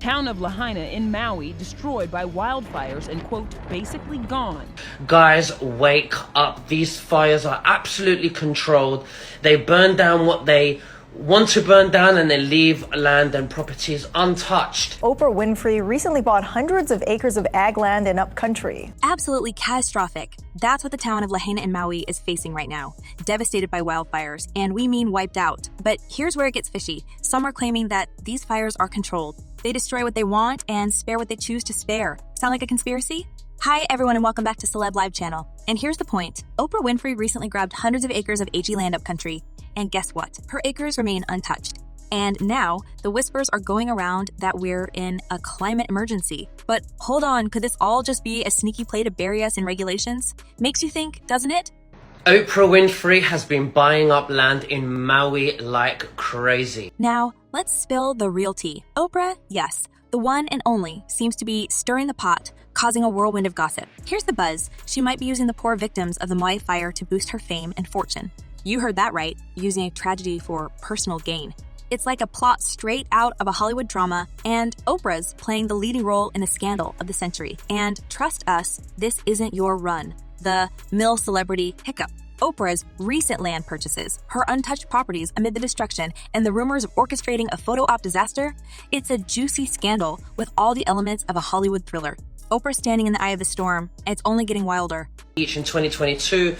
Town of Lahaina in Maui destroyed by wildfires and, quote, basically gone. Guys, wake up. These fires are absolutely controlled. They burn down what they want to burn down and then leave land and properties untouched. Oprah Winfrey recently bought hundreds of acres of ag land in upcountry. Absolutely catastrophic. That's what the town of Lahaina in Maui is facing right now. Devastated by wildfires, and we mean wiped out. But here's where it gets fishy. Some are claiming that these fires are controlled. They destroy what they want and spare what they choose to spare. Sound like a conspiracy? Hi everyone and welcome back to Celeb Live Channel. And here's the point. Oprah Winfrey recently grabbed hundreds of acres of AG land upcountry. And guess what? Her acres remain untouched. And now, the whispers are going around that we're in a climate emergency. But hold on, could this all just be a sneaky play to bury us in regulations? Makes you think, doesn't it? Oprah Winfrey has been buying up land in Maui like crazy. Now, let's spill the real tea. Oprah, yes, the one and only, seems to be stirring the pot, causing a whirlwind of gossip. Here's the buzz. She might be using the poor victims of the Maui fire to boost her fame and fortune. You heard that right, using a tragedy for personal gain. It's like a plot straight out of a Hollywood drama, and Oprah's playing the leading role in a scandal of the century. And trust us, this isn't your run. The mill celebrity hiccup. Oprah's recent land purchases, her untouched properties amid the destruction, and the rumors of orchestrating a photo op disaster. It's a juicy scandal with all the elements of a Hollywood thriller. Oprah standing in the eye of the storm, and it's only getting wilder. Each in 2022,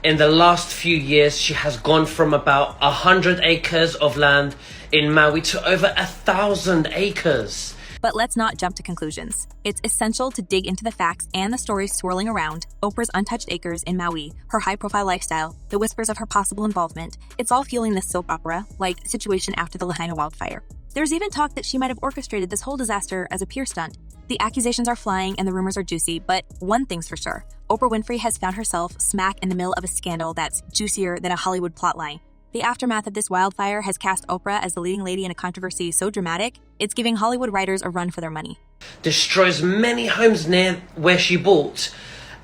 in the last few years, she has gone from about 100 acres of land in Maui to over 1,000 acres. But let's not jump to conclusions. It's essential to dig into the facts and the stories swirling around Oprah's untouched acres in Maui, her high-profile lifestyle, the whispers of her possible involvement. It's all fueling this soap opera, like situation after the Lahaina wildfire. There's even talk that she might have orchestrated this whole disaster as a pure stunt. The accusations are flying and the rumors are juicy, but one thing's for sure. Oprah Winfrey has found herself smack in the middle of a scandal that's juicier than a Hollywood plotline. The aftermath of this wildfire has cast Oprah as the leading lady in a controversy so dramatic, it's giving Hollywood writers a run for their money. Destroys many homes near where she bought,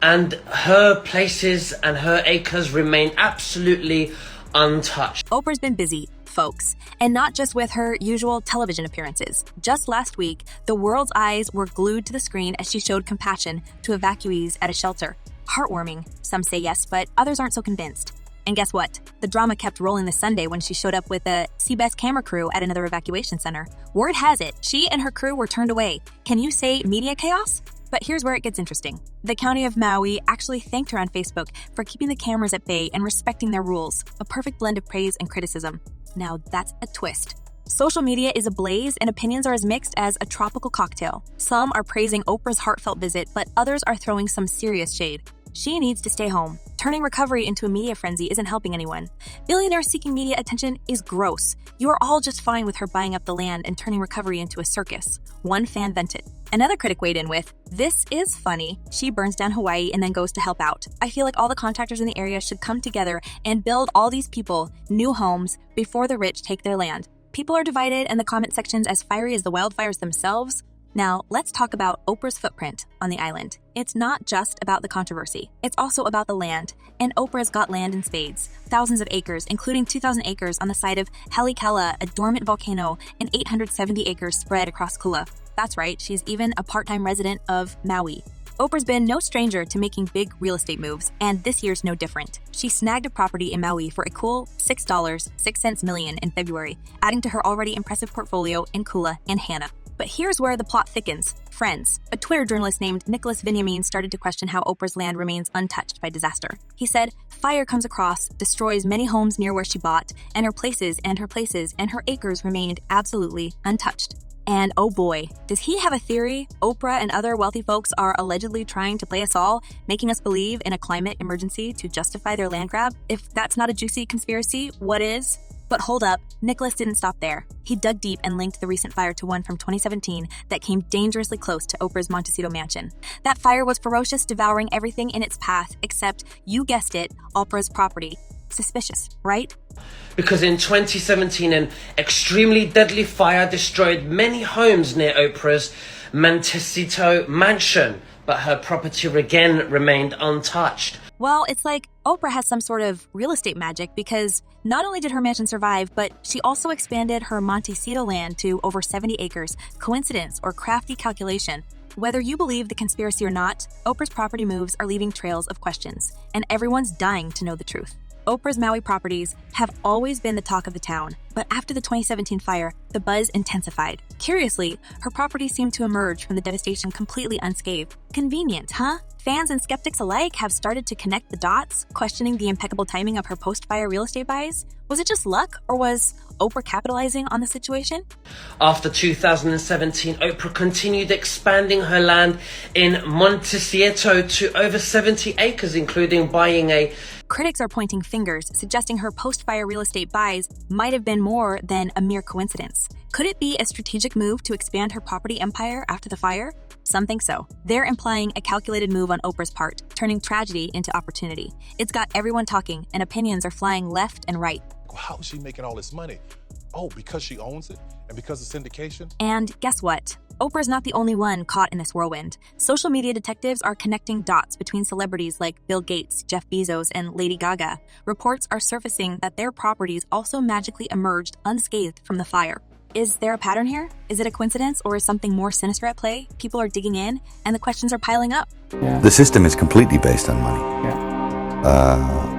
and her places and her acres remain absolutely untouched. Oprah's been busy, folks, and not just with her usual television appearances. Just last week, the world's eyes were glued to the screen as she showed compassion to evacuees at a shelter. Heartwarming, some say yes, but others aren't so convinced. And guess what? The drama kept rolling this Sunday when she showed up with a CBS camera crew at another evacuation center. Word has it, she and her crew were turned away. Can you say media chaos? But here's where it gets interesting. The county of Maui actually thanked her on Facebook for keeping the cameras at bay and respecting their rules, a perfect blend of praise and criticism. Now that's a twist. Social media is ablaze and opinions are as mixed as a tropical cocktail. Some are praising Oprah's heartfelt visit, but others are throwing some serious shade. She needs to stay home. Turning recovery into a media frenzy isn't helping anyone. Billionaires seeking media attention is gross. You are all just fine with her buying up the land and turning recovery into a circus. One fan vented. Another critic weighed in with, "This is funny. She burns down Hawaii and then goes to help out. I feel like all the contractors in the area should come together and build all these people new homes before the rich take their land." People are divided and the comment section's as fiery as the wildfires themselves. Now, let's talk about Oprah's footprint on the island. It's not just about the controversy. It's also about the land. And Oprah's got land in spades. Thousands of acres, including 2,000 acres on the site of Helikela, a dormant volcano, and 870 acres spread across Kula. That's right, she's even a part-time resident of Maui. Oprah's been no stranger to making big real estate moves, and this year's no different. She snagged a property in Maui for a cool $6.06 million in February, adding to her already impressive portfolio in Kula and Hana. But here's where the plot thickens. Friends, a Twitter journalist named Nicholas Vinyamin started to question how Oprah's land remains untouched by disaster. He said, "Fire comes across, destroys many homes near where she bought, and her places and her acres remained absolutely untouched." And oh boy, does he have a theory? Oprah and other wealthy folks are allegedly trying to play us all, making us believe in a climate emergency to justify their land grab? If that's not a juicy conspiracy, what is? But hold up, Nicholas didn't stop there. He dug deep and linked the recent fire to one from 2017 that came dangerously close to Oprah's Montecito mansion. That fire was ferocious, devouring everything in its path, except, you guessed it, Oprah's property. Suspicious, right? Because in 2017, an extremely deadly fire destroyed many homes near Oprah's Montecito mansion, but her property again remained untouched. Well, it's like Oprah has some sort of real estate magic because not only did her mansion survive, but she also expanded her Montecito land to over 70 acres. Coincidence or crafty calculation? Whether you believe the conspiracy or not, Oprah's property moves are leaving trails of questions, and everyone's dying to know the truth. Oprah's Maui properties have always been the talk of the town, but after the 2017 fire, the buzz intensified. Curiously, her properties seemed to emerge from the devastation completely unscathed. Convenient, huh? Fans and skeptics alike have started to connect the dots, questioning the impeccable timing of her post-fire real estate buys. Was it just luck, or was Oprah capitalizing on the situation? After 2017, Oprah continued expanding her land in Montecito to over 70 acres, including buying a... Critics are pointing fingers, suggesting her post-fire real estate buys might have been more than a mere coincidence. Could it be a strategic move to expand her property empire after the fire? Some think so. They're implying a calculated move on Oprah's part, turning tragedy into opportunity. It's got everyone talking, and opinions are flying left and right. How is she making all this money? Oh, because she owns it? And because of syndication? And guess what? Oprah's not the only one caught in this whirlwind. Social media detectives are connecting dots between celebrities like Bill Gates, Jeff Bezos, and Lady Gaga. Reports are surfacing that their properties also magically emerged unscathed from the fire. Is there a pattern here? Is it a coincidence, or is something more sinister at play? People are digging in, and the questions are piling up. The system is completely based on money.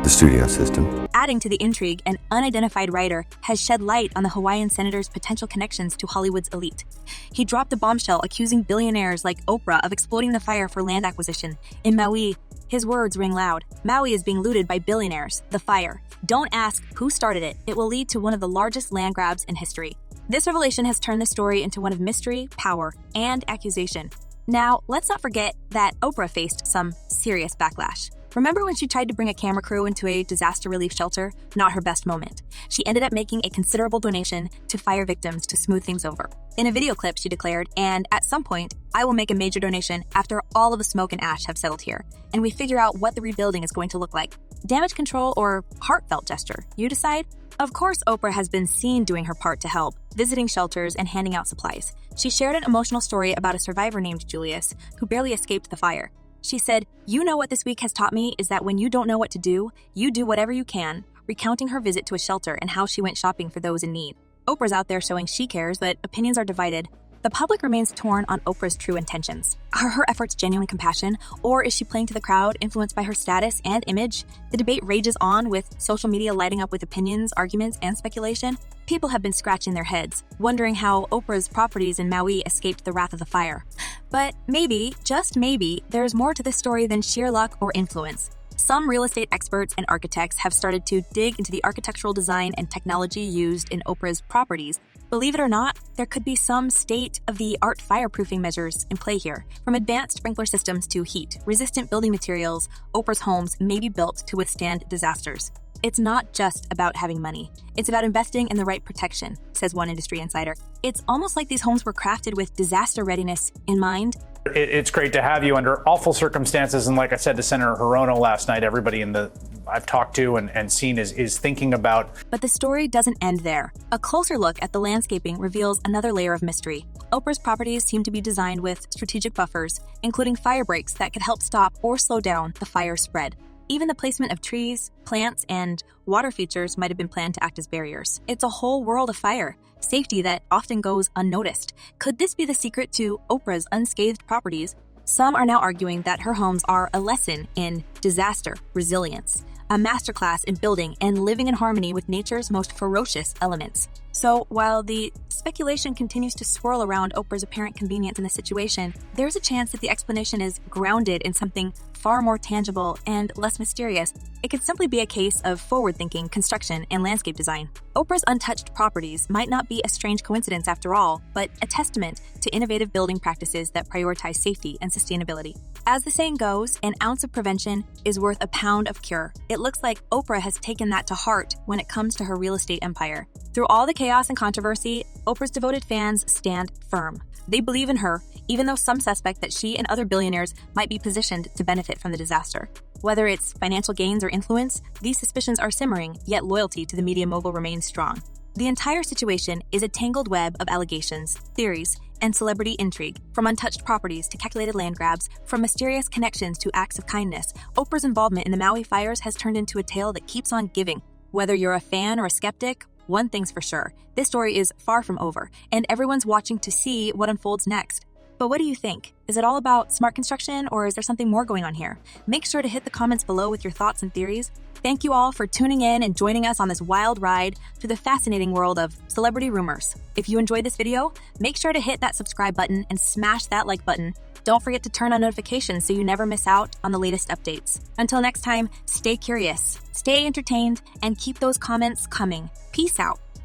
The studio system. Adding to the intrigue, an unidentified writer has shed light on the Hawaiian senator's potential connections to Hollywood's elite. He dropped a bombshell accusing billionaires like Oprah of exploiting the fire for land acquisition. In Maui, his words ring loud. Maui is being looted by billionaires. The fire. Don't ask who started it. It will lead to one of the largest land grabs in history. This revelation has turned the story into one of mystery, power, and accusation. Now, let's not forget that Oprah faced some serious backlash. Remember when she tried to bring a camera crew into a disaster relief shelter? Not her best moment. She ended up making a considerable donation to fire victims to smooth things over. In a video clip, she declared, "And at some point, I will make a major donation after all of the smoke and ash have settled here, and we figure out what the rebuilding is going to look like." Damage control or heartfelt gesture? You decide? Of course, Oprah has been seen doing her part to help, visiting shelters and handing out supplies. She shared an emotional story about a survivor named Julius, who barely escaped the fire. She said, "You know what this week has taught me is that when you don't know what to do, you do whatever you can," recounting her visit to a shelter and how she went shopping for those in need. Oprah's out there showing she cares, but opinions are divided. The public remains torn on Oprah's true intentions. Are her efforts genuine compassion, or is she playing to the crowd, influenced by her status and image? The debate rages on, with social media lighting up with opinions, arguments, and speculation. People have been scratching their heads, wondering how Oprah's properties in Maui escaped the wrath of the fire. But maybe, just maybe, there's more to this story than sheer luck or influence. Some real estate experts and architects have started to dig into the architectural design and technology used in Oprah's properties. Believe it or not, there could be some state-of-the-art fireproofing measures in play here. From advanced sprinkler systems to heat-resistant building materials, Oprah's homes may be built to withstand disasters. It's not just about having money. It's about investing in the right protection, says one industry insider. It's almost like these homes were crafted with disaster readiness in mind. It's great to have you under awful circumstances. And like I said to Senator Hirono last night, everybody I've talked to and seen is thinking about. But the story doesn't end there. A closer look at the landscaping reveals another layer of mystery. Oprah's properties seem to be designed with strategic buffers, including fire breaks that could help stop or slow down the fire spread. Even the placement of trees, plants, and water features might have been planned to act as barriers. It's a whole world of fire, safety that often goes unnoticed. Could this be the secret to Oprah's unscathed properties? Some are now arguing that her homes are a lesson in disaster resilience, a masterclass in building and living in harmony with nature's most ferocious elements. So while the speculation continues to swirl around Oprah's apparent convenience in the situation, there's a chance that the explanation is grounded in something far more tangible and less mysterious. It could simply be a case of forward-thinking construction and landscape design. Oprah's untouched properties might not be a strange coincidence after all, but a testament to innovative building practices that prioritize safety and sustainability. As the saying goes, an ounce of prevention is worth a pound of cure. It looks like Oprah has taken that to heart when it comes to her real estate empire. Through all the chaos and controversy, Oprah's devoted fans stand firm. They believe in her, even though some suspect that she and other billionaires might be positioned to benefit from the disaster. Whether it's financial gains or influence, these suspicions are simmering, yet loyalty to the media mogul remains strong. The entire situation is a tangled web of allegations, theories, and celebrity intrigue. From untouched properties to calculated land grabs, from mysterious connections to acts of kindness, Oprah's involvement in the Maui fires has turned into a tale that keeps on giving. Whether you're a fan or a skeptic, one thing's for sure, this story is far from over, and everyone's watching to see what unfolds next. But what do you think? Is it all about smart construction, or is there something more going on here? Make sure to hit the comments below with your thoughts and theories. Thank you all for tuning in and joining us on this wild ride through the fascinating world of celebrity rumors. If you enjoyed this video, make sure to hit that subscribe button and smash that like button. Don't forget to turn on notifications so you never miss out on the latest updates. Until next time, stay curious, stay entertained, and keep those comments coming. Peace out.